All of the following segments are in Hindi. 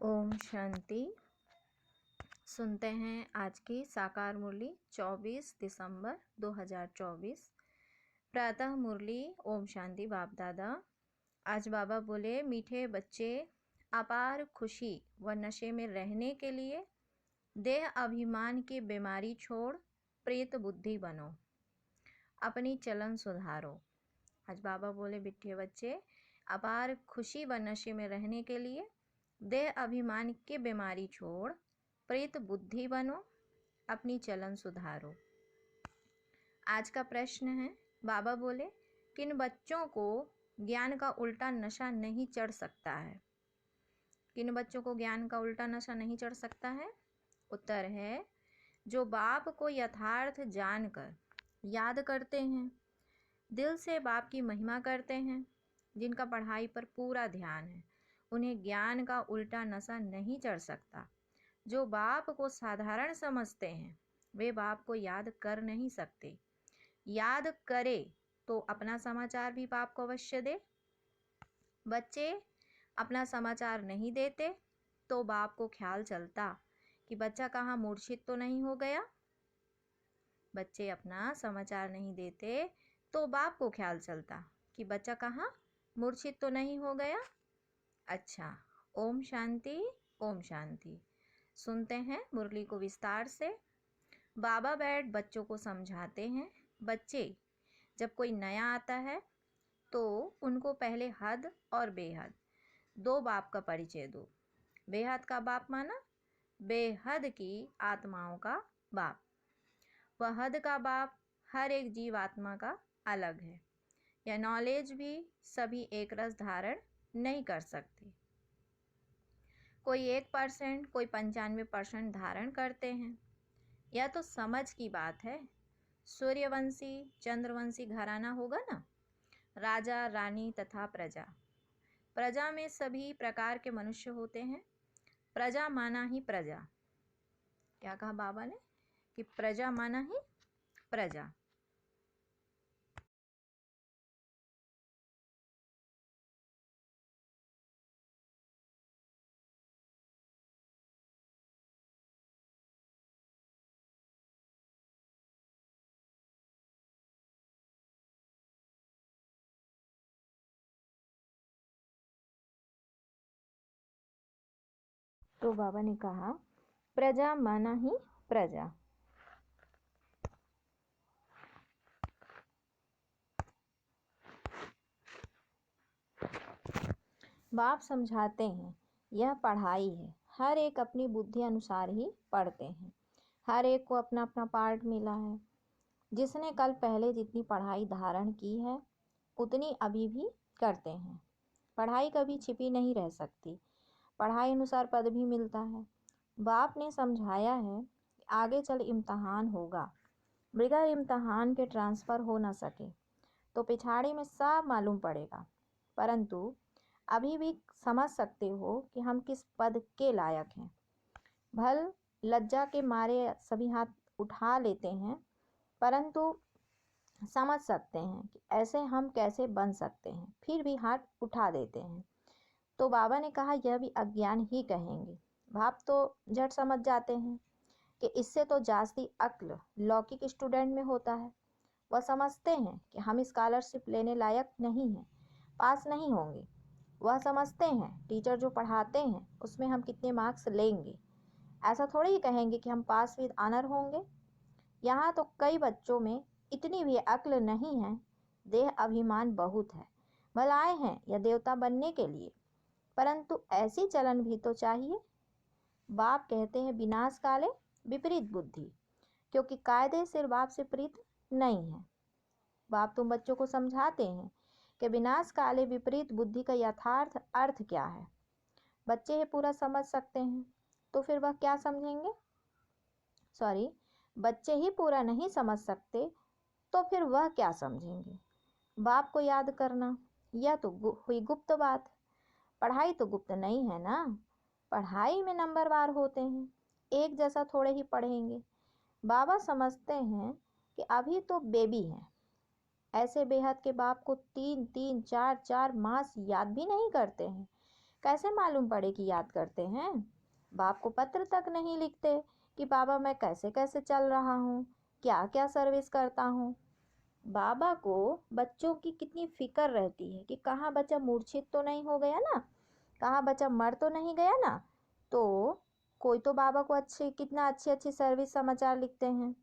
ओम शांति। सुनते हैं आज की साकार मुरली 24 दिसंबर 2024। प्रातः मुरली ओम शांति बाप दादा। आज बाबा बोले, मीठे बच्चे, अपार खुशी व नशे में रहने के लिए देह अभिमान की बीमारी छोड़ प्रेत बुद्धि बनो, अपनी चलन सुधारो। आज बाबा बोले, मीठे बच्चे, अपार खुशी व नशे में रहने के लिए देह अभिमान की बीमारी छोड़ प्रेत बुद्धि बनो, अपनी चलन सुधारो। आज का प्रश्न है, बाबा बोले, किन बच्चों को ज्ञान का उल्टा नशा नहीं चढ़ सकता है? किन बच्चों को ज्ञान का उल्टा नशा नहीं चढ़ सकता है? उत्तर है, जो बाप को यथार्थ जानकर याद करते हैं, दिल से बाप की महिमा करते हैं, जिनका पढ़ाई पर पूरा ध्यान है, उन्हें ज्ञान का उल्टा नशा नहीं चढ़ सकता। जो बाप को साधारण समझते हैं, वे बाप को याद कर नहीं सकते। याद करे तो अपना समाचार भी बाप को अवश्य दे। बच्चे अपना समाचार नहीं देते तो बाप को ख्याल चलता कि बच्चा कहाँ मूर्छित तो नहीं हो गया। बच्चे अपना समाचार नहीं देते तो बाप को ख्याल चलता कि बच्चा कहाँ मूर्छित तो नहीं हो गया। अच्छा, ओम शांति ओम शांति। सुनते हैं मुरली को विस्तार से। बाबा बैठ बच्चों को समझाते हैं। बच्चे, जब कोई नया आता है तो उनको पहले हद और बेहद दो बाप का परिचय दो। बेहद का बाप माना बेहद की आत्माओं का बाप। वह हद का बाप हर एक जीव आत्मा का अलग है। यह नॉलेज भी सभी एक रस धारण नहीं कर सकते। कोई 1%, कोई 95% धारण करते हैं। यह तो समझ की बात है। सूर्यवंशी चंद्रवंशी घराना होगा ना, राजा रानी तथा प्रजा। प्रजा में सभी प्रकार के मनुष्य होते हैं। प्रजा माना ही प्रजा। क्या कहा बाबा ने कि प्रजा माना ही प्रजा। तो बाबा ने कहा, प्रजा माना ही प्रजा। बाप समझाते हैं, यह पढ़ाई है। हर एक अपनी बुद्धि अनुसार ही पढ़ते हैं। हर एक को अपना अपना पार्ट मिला है। जिसने कल पहले जितनी पढ़ाई धारण की है, उतनी अभी भी करते हैं। पढ़ाई कभी छिपी नहीं रह सकती। पढ़ाई अनुसार पद भी मिलता है। बाप ने समझाया है कि आगे चल इम्तहान होगा। बगैर इम्तहान के ट्रांसफ़र हो ना सके तो पिछाड़ी में सब मालूम पड़ेगा। परंतु अभी भी समझ सकते हो कि हम किस पद के लायक हैं। भल लज्जा के मारे सभी हाथ उठा लेते हैं, परंतु समझ सकते हैं कि ऐसे हम कैसे बन सकते हैं, फिर भी हाथ उठा देते हैं। तो बाबा ने कहा, यह भी अज्ञान ही कहेंगे। भाप तो झट समझ जाते हैं कि इससे तो जास्ती अक्ल लौकिक स्टूडेंट में होता है। वह समझते हैं कि हम स्कॉलरशिप लेने लायक नहीं हैं, पास नहीं होंगे। वह समझते हैं टीचर जो पढ़ाते हैं उसमें हम कितने मार्क्स लेंगे। ऐसा थोड़ी ही कहेंगे कि हम पास विद ऑनर होंगे। यहाँ तो कई बच्चों में इतनी भी अक्ल नहीं है। देह अभिमान बहुत है। भला आए हैं या देवता बनने के लिए, परंतु ऐसी चलन भी तो चाहिए। बाप कहते हैं, विनाश काले विपरीत बुद्धि, क्योंकि कायदे सिर बाप से प्रीत नहीं है। बाप तुम बच्चों को समझाते हैं कि विनाश काले विपरीत बुद्धि का यथार्थ अर्थ क्या है। बच्चे ही पूरा समझ सकते हैं तो फिर वह क्या समझेंगे। बच्चे ही पूरा नहीं समझ सकते तो फिर वह क्या समझेंगे। बाप को याद करना यह तो हुई गुप्त बात। पढ़ाई तो गुप्त नहीं है ना। पढ़ाई में नंबरवार होते हैं, एक जैसा थोड़े ही पढ़ेंगे। बाबा समझते हैं कि अभी तो बेबी हैं। ऐसे बेहद के बाप को 3-3, 4-4 मास याद भी नहीं करते हैं। कैसे मालूम पड़े कि याद करते हैं? बाप को पत्र तक नहीं लिखते कि बाबा मैं कैसे कैसे चल रहा हूँ, क्या क्या सर्विस करता हूँ। बाबा को बच्चों की कितनी फिक्र रहती है कि कहाँ बच्चा मूर्छित तो नहीं हो गया ना, कहाँ बच्चा मर तो नहीं गया ना। तो कोई तो बाबा को कितना अच्छी अच्छी सर्विस समाचार लिखते हैं।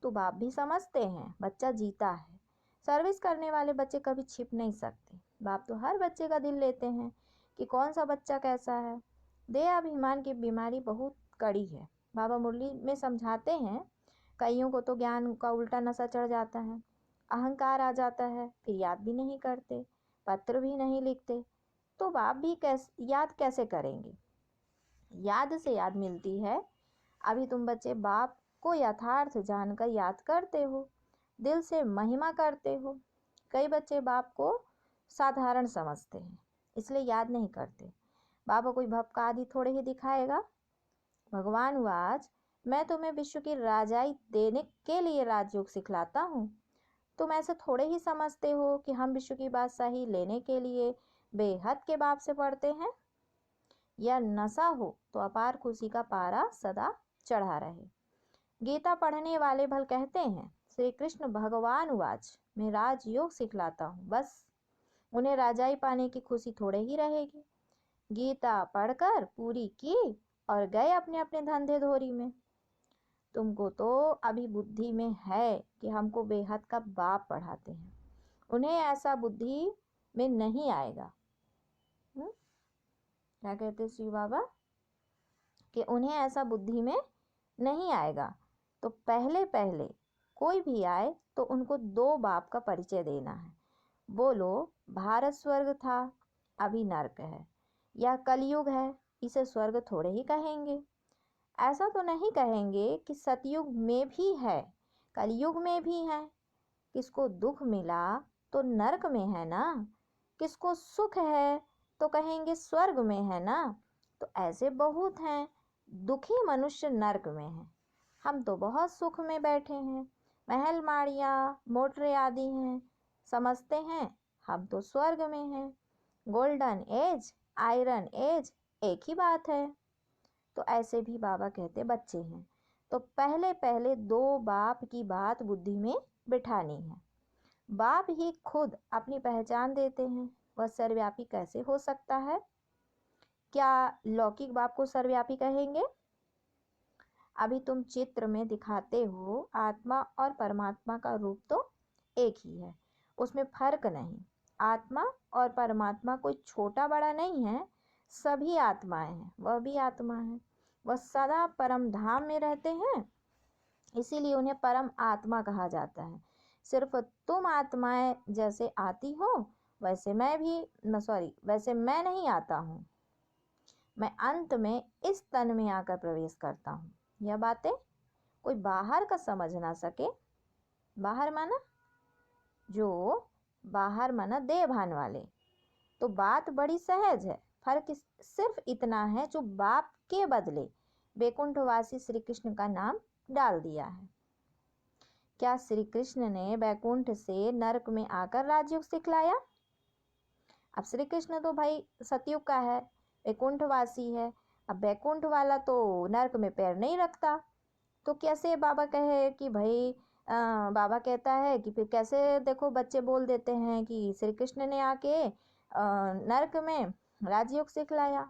तो बाप भी समझते हैं बच्चा जीता है। सर्विस करने वाले बच्चे कभी छिप नहीं सकते। बाप तो हर बच्चे का दिल लेते हैं कि कौन सा बच्चा कैसा है। देहाभिमान की बीमारी बहुत कड़ी है। बाबा मुरली में समझाते हैं, कईयों को तो ज्ञान का उल्टा नशा चढ़ जाता है, अहंकार आ जाता है, फिर याद भी नहीं करते, पत्र भी नहीं लिखते। तो बाप भी याद कैसे करेंगे? याद से याद मिलती है। अभी तुम बच्चे बाप को यथार्थ जानकर याद करते हो, दिल से महिमा करते हो। कई बच्चे बाप को साधारण समझते हैं, इसलिए याद नहीं करते। बाबा कोई भपका आदि थोड़े ही दिखाएगा। भगवान वाच, मैं तुम्हें विश्व की राजाई देने के लिए राजयोग सिखलाता हूँ। तुम ऐसे थोड़े ही समझते हो कि हम विश्व की बादशाही लेने के लिए बेहद के बाप से पढ़ते हैं। यह नशा हो तो अपार खुशी का पारा सदा चढ़ा रहे। गीता पढ़ने वाले भल कहते हैं, श्री कृष्ण भगवान वाच, मैं राजयोग सिखलाता हूँ। बस उन्हें राजाई पाने की खुशी थोड़े ही रहेगी। गीता पढ़कर पूरी की और गए अपने अपने धंधे धोरी में। तुमको तो अभी बुद्धि में है कि हमको बेहद का बाप पढ़ाते हैं। उन्हें ऐसा बुद्धि में नहीं आएगा। क्या कहते शिव बाबा कि उन्हें ऐसा बुद्धि में नहीं आएगा। तो पहले पहले कोई भी आए तो उनको दो बाप का परिचय देना है। बोलो भारत स्वर्ग था, अभी नर्क है, या कलयुग है, इसे स्वर्ग थोड़े ही कहेंगे। ऐसा तो नहीं कहेंगे कि सतयुग में भी है, कलयुग में भी है। किसको दुख मिला तो नर्क में है ना, किसको सुख है तो कहेंगे स्वर्ग में है ना। तो ऐसे बहुत हैं, दुखी मनुष्य नर्क में हैं। हम तो बहुत सुख में बैठे हैं, महल माड़ियाँ मोटरें आदि हैं, समझते हैं हम तो स्वर्ग में हैं। गोल्डन एज आयरन एज एक ही बात है। तो ऐसे भी बाबा कहते बच्चे हैं। तो पहले पहले दो बाप की बात बुद्धि में बिठानी है। बाप ही खुद अपनी पहचान देते हैं, वह सर्वव्यापी कैसे हो सकता है? क्या लौकिक बाप को सर्वव्यापी कहेंगे? अभी तुम चित्र में दिखाते हो, आत्मा और परमात्मा का रूप तो एक ही है, उसमें फर्क नहीं। आत्मा और परमात्मा कोई छोटा बड़ा नहीं है, सभी आत्माएं हैं। वह भी आत्मा है, वह सदा परम धाम में रहते हैं, इसीलिए उन्हें परम आत्मा कहा जाता है। सिर्फ तुम आत्माएं जैसे आती हो वैसे मैं नहीं आता हूँ। मैं अंत में इस तन में आकर प्रवेश करता हूँ। यह बातें कोई बाहर का समझ ना सके। बाहर माना देह भान वाले। तो बात बड़ी सहज है। फर्क सिर्फ इतना है, जो बाप के बदले बैकुंठवासी श्री कृष्ण का नाम डाल दिया है। क्या श्री कृष्ण ने बैकुंठ से नरक में आकर राजयोग सिखलाया? अब श्री कृष्ण तो भाई सतयुग का है, बैकुंठवासी है। अब बैकुंठ वाला तो नरक में पैर नहीं रखता। तो कैसे बाबा कहे कि भाई बाबा कहता है कि फिर कैसे देखो बच्चे बोल देते हैं कि श्री कृष्ण ने आके नरक में राजयोग सिखलाया।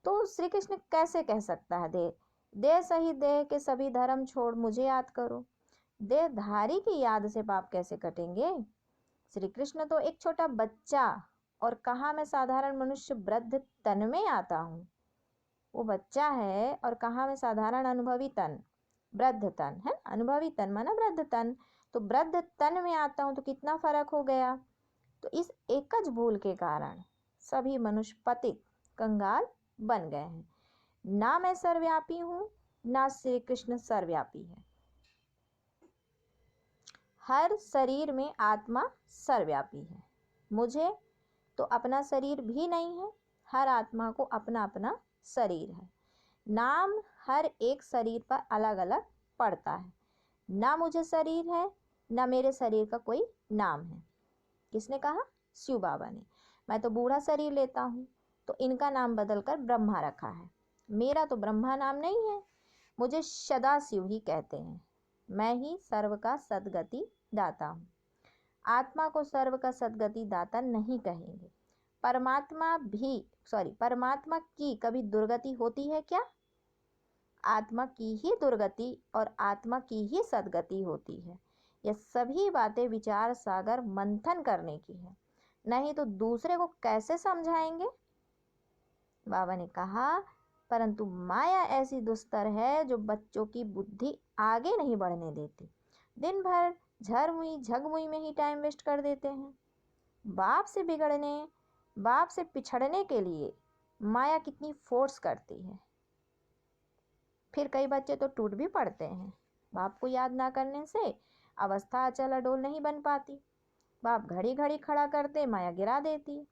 तो श्री कृष्ण कैसे कह सकता है देह सही देह के सभी धर्म छोड़ मुझे याद करो। देहधारी की याद से पाप कैसे कटेंगे? श्री कृष्ण तो एक छोटा बच्चा, और कहा मैं साधारण मनुष्य वृद्ध तन में आता हूँ। वो बच्चा है और कहा मैं साधारण अनुभवी तन, वृद्ध तन है। अनुभवी तन माना वृद्ध तन। तो वृद्ध तन में आता हूँ तो कितना फर्क हो गया। तो इस एकज भूल के कारण सभी मनुष्य पतित कंगाल बन गए हैं। ना मैं सर्वव्यापी हूँ, ना श्री कृष्ण सर्वव्यापी है। हर शरीर में आत्मा सर्वव्यापी है। मुझे तो अपना शरीर भी नहीं है, हर आत्मा को अपना अपना शरीर है। नाम हर एक शरीर पर अलग अलग पड़ता है। ना मुझे शरीर है, ना मेरे शरीर का कोई नाम है। किसने कहा? शिव बाबा ने। मैं तो बूढ़ा शरीर लेता हूँ, तो इनका नाम बदलकर ब्रह्मा रखा है। मेरा तो ब्रह्मा नाम नहीं है, मुझे सदाशिव ही कहते हैं। मैं ही सर्व का सद्गति दाता हूँ। आत्मा को सर्व का सद्गति दाता नहीं कहेंगे। परमात्मा की कभी दुर्गति होती है क्या? आत्मा की ही दुर्गति और आत्मा की ही सद्गति होती है। यह सभी बातें विचार सागर मंथन करने की है, नहीं तो दूसरे को कैसे समझाएंगे? बाबा ने कहा, परंतु माया ऐसी दुस्तर है जो बच्चों की बुद्धि आगे नहीं बढ़ने देती। दिन भर झरमुई झगमुई में ही टाइम वेस्ट कर देते हैं। बाप से पिछड़ने के लिए माया कितनी फोर्स करती है। फिर कई बच्चे तो टूट भी पड़ते हैं। बाप को याद ना करने से अवस्था अचल अडोल नहीं बन पाती। बाप घड़ी घड़ी खड़ा करते, माया गिरा देती।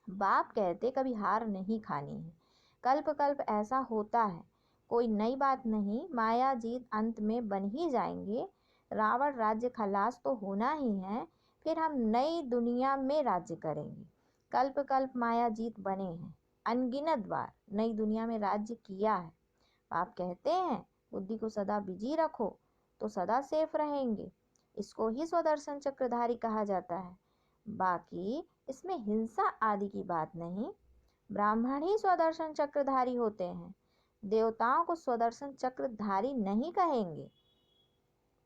बाप कहते कभी हार नहीं खानी है। कल्प कल्प ऐसा होता है, कोई नई बात नहीं। माया जीत अंत में बन ही जाएंगे। रावण राज्य खलास तो होना ही है, फिर हम नई दुनिया में राज्य करेंगे। कल्प कल्प माया जीत बने हैं, अनगिनत बार नई दुनिया में राज्य किया है। आप कहते हैं बुद्धि को सदा बिजी रखो तो सदा सेफ रहेंगे। इसको ही स्वदर्शन चक्रधारी कहा जाता है। बाकी इसमें हिंसा आदि की बात नहीं। ब्राह्मण ही स्वदर्शन चक्रधारी होते हैं, देवताओं को स्वदर्शन चक्रधारी नहीं कहेंगे।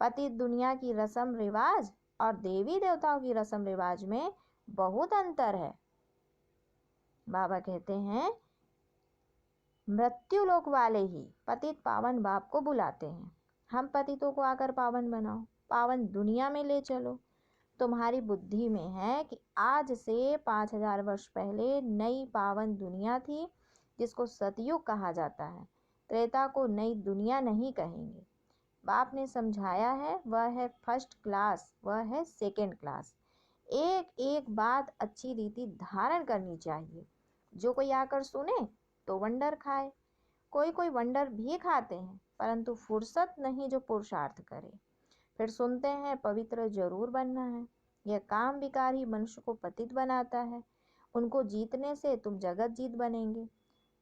पतित दुनिया की रस्म रिवाज और देवी देवताओं की रस्म रिवाज में बहुत अंतर है। बाबा कहते हैं मृत्यु लोक वाले ही पतित पावन बाप को बुलाते हैं। हम पतितों को आकर पावन बनाओ, पावन दुनिया में ले चलो। तुम्हारी बुद्धि में है कि आज से 5000 वर्ष पहले नई पावन दुनिया थी, जिसको सतयुग कहा जाता है। त्रेता को नई दुनिया नहीं कहेंगे। बाप ने समझाया है, वह है फर्स्ट क्लास, वह है सेकंड क्लास। एक एक बात अच्छी रीति धारण करनी चाहिए। जो कोई आकर सुने तो वंडर खाए। कोई कोई वंडर भी खाते हैं, परंतु फुर्सत नहीं जो पुरुषार्थ करे। फिर सुनते हैं पवित्र जरूर बनना है। यह काम विकार ही मनुष्य को पतित बनाता है। उनको जीतने से तुम जगत जीत बनेंगे,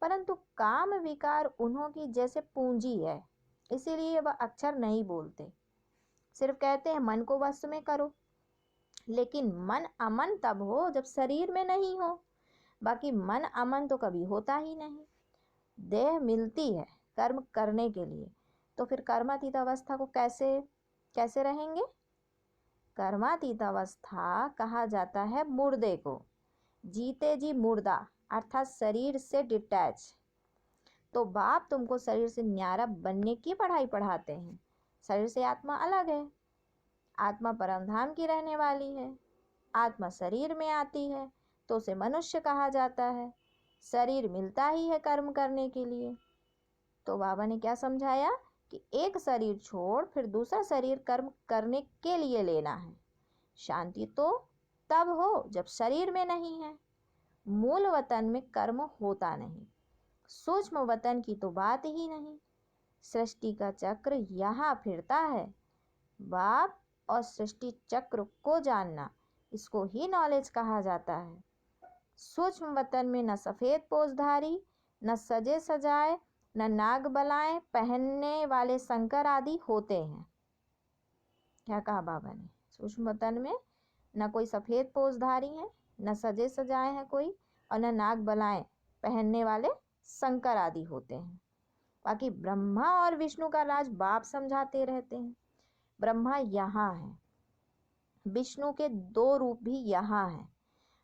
परंतु काम विकार उन्हों की जैसे पूंजी है, इसीलिए वह अक्षर नहीं बोलते। सिर्फ कहते हैं मन को वश में करो, लेकिन मन अमन तब हो जब शरीर में नहीं हो। बाकी मन अमन तो कभी होता ही नहीं। देह मिलती है कर्म करने के लिए, तो फिर कर्मातीत अवस्था को कैसे रहेंगे? कर्मातीत अवस्था कहा जाता है मुर्दे को। जीते जी मुर्दा अर्थात शरीर से डिटैच। तो बाप तुमको शरीर से न्यारा बनने की पढ़ाई पढ़ाते हैं। शरीर से आत्मा अलग है। आत्मा परमधाम की रहने वाली है। आत्मा शरीर में आती है तो उसे मनुष्य कहा जाता है। शरीर मिलता ही है कर्म करने के लिए। तो बाबा ने क्या समझाया कि एक शरीर छोड़ फिर दूसरा शरीर कर्म करने के लिए लेना है। शांति तो तब हो जब शरीर में नहीं है। मूल वतन में कर्म होता नहीं, सूक्ष्म वतन की तो बात ही नहीं। सृष्टि का चक्र यहाँ फिरता है। बाप और सृष्टि चक्र को जानना, इसको ही नॉलेज कहा जाता है। सूक्ष्म वतन में न सफेद पोषधारी, न सजे सजाए, न नाग बलाएं पहनने वाले शंकर आदि होते हैं। क्या कहा बाबा ने? सूक्ष्म वतन में न कोई सफेद पोषधारी है, न सजे सजाए हैं कोई, और न नाग बलाएं पहनने वाले शंकर आदि होते हैं। बाकी ब्रह्मा और विष्णु का राज बाप समझाते रहते हैं। ब्रह्मा यहाँ है, विष्णु के 2 रूप भी यहाँ हैं।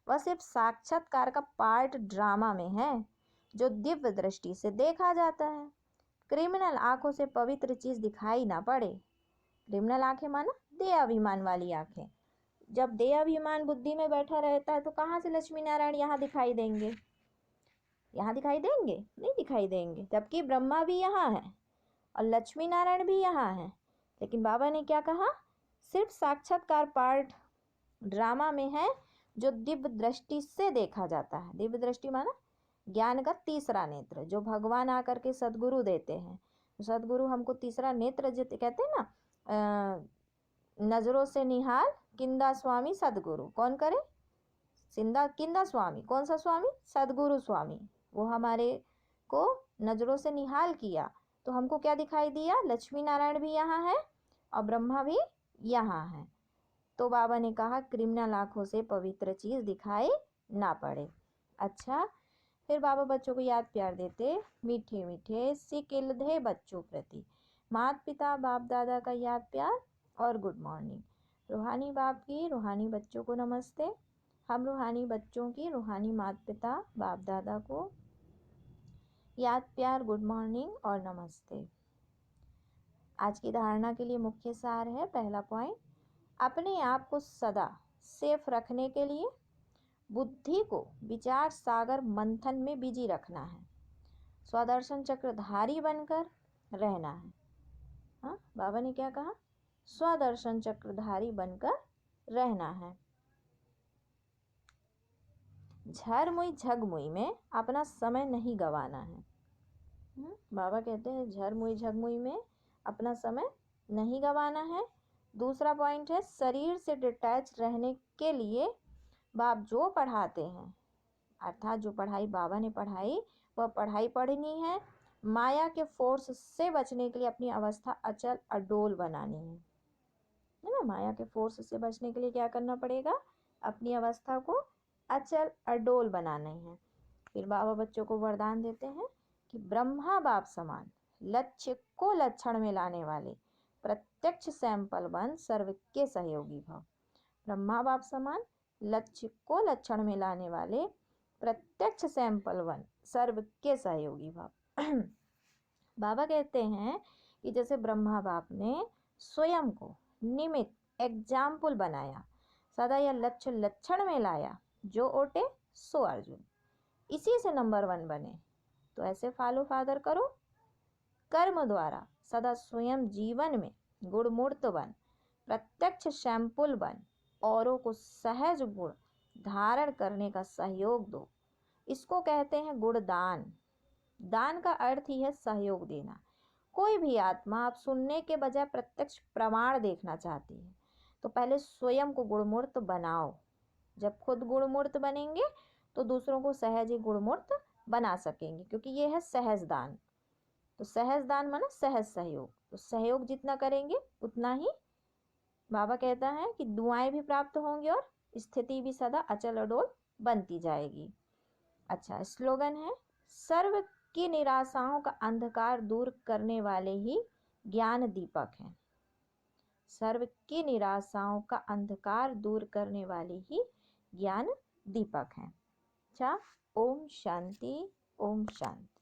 वह सिर्फ साक्षात्कार का पार्ट ड्रामा में है, जो दिव्य दृष्टि से देखा जाता है। क्रिमिनल आंखों से पवित्र चीज दिखाई ना पड़े। क्रिमिनल आंखें माना देह अभिमान वाली आंखें। जब देह अभिमान बुद्धि में बैठा रहता है तो कहाँ से लक्ष्मी नारायण यहाँ दिखाई देंगे? यहाँ दिखाई देंगे? नहीं दिखाई देंगे। जबकि ब्रह्मा भी यहाँ है और लक्ष्मी नारायण भी यहाँ है। लेकिन बाबा ने क्या कहा? सिर्फ साक्षात्कार पार्ट ड्रामा में है, जो दिव्य दृष्टि से देखा जाता है। दिव्य दृष्टि माना ज्ञान का तीसरा नेत्र, जो भगवान आकर के सदगुरु देते हैं। सदगुरु हमको तीसरा नेत्र कहते हैं ना, नजरों से निहाल किंदा स्वामी सदगुरु। कौन करे? सिंदा किंदा स्वामी, कौन सा स्वामी? सदगुरु स्वामी। वो हमारे को नजरों से निहाल किया तो हमको क्या दिखाई दिया? लक्ष्मी नारायण भी यहाँ है और ब्रह्मा भी यहाँ है। तो बाबा ने कहा क्रिमिनल आंखों से पवित्र चीज दिखाई ना पड़े। अच्छा, फिर बाबा बच्चों को याद प्यार देते, मीठे मीठे सिकिलधे बच्चों प्रति माता पिता बाप दादा का याद प्यार और गुड मॉर्निंग। रूहानी बाप की रूहानी बच्चों को नमस्ते। हम रूहानी बच्चों की रूहानी माता पिता बाप दादा को याद प्यार, गुड मॉर्निंग और नमस्ते। आज की धारणा के लिए मुख्य सार है, पहला पॉइंट, अपने आप को सदा सेफ रखने के लिए बुद्धि को विचार सागर मंथन में बिजी रखना है, स्वदर्शन चक्रधारी बनकर रहना है। हाँ, बाबा ने क्या कहा? स्वदर्शन चक्रधारी बनकर रहना है। झरमुई झगमुई में अपना समय नहीं गंवाना है। बाबा कहते हैं झरमुई झगमुई में अपना समय नहीं गंवाना है। दूसरा पॉइंट है, शरीर से डिटैच रहने के लिए बाप जो पढ़ाते हैं, अर्थात जो पढ़ाई बाबा ने पढ़ाई वह पढ़ाई पढ़नी है। माया के फोर्स से बचने के लिए अपनी अवस्था अचल अडोल बनानी है ना। माया के फोर्स से बचने के लिए क्या करना पड़ेगा? अपनी अवस्था को अचल अडोल बनाना है। फिर बाबा बच्चों को वरदान देते हैं कि ब्रह्मा बाप समान लक्ष्य को लक्षण में लाने वाले प्रत्यक्ष सैंपल बन सर्व के सहयोगी भव। ब्रह्मा बाप समान लक्ष्य को लक्षण में लाने वाले प्रत्यक्ष सैंपल वन सर्व के सहयोगी भव। बाबा कहते हैं कि जैसे ब्रह्मा बाप ने स्वयं को निमित्त एग्जाम्पल बनाया, सदा यह लक्ष्य लक्षण में लाया, जो ओटे सो अर्जुन, इसी से नंबर 1 बने। तो ऐसे फॉलो फादर करो, कर्म द्वारा सदा स्वयं जीवन में गुणमूर्त बन, प्रत्यक्ष सैंपल बन, औरों को सहज गुण धारण करने का सहयोग दो। इसको कहते हैं गुणदान। दान का अर्थ ही है सहयोग देना। कोई भी आत्मा आप सुनने के बजाय प्रत्यक्ष प्रमाण देखना चाहती है तो पहले स्वयं को गुणमूर्त बनाओ। जब खुद गुणमूर्त बनेंगे तो दूसरों को सहज ही गुणमूर्त बना सकेंगे, क्योंकि ये है सहज दान। तो सहज दान माना सहज सहयोग। तो सहयोग जितना करेंगे उतना ही बाबा कहता है कि दुआएं भी प्राप्त होंगी और स्थिति भी सदा अचल अडोल बनती जाएगी। अच्छा, स्लोगन है, सर्व की निराशाओं का अंधकार दूर करने वाले ही ज्ञान दीपक हैं। सर्व की निराशाओं का अंधकार दूर करने वाले ही ज्ञान दीपक हैं। अच्छा, ओम शांति, ओम शांति।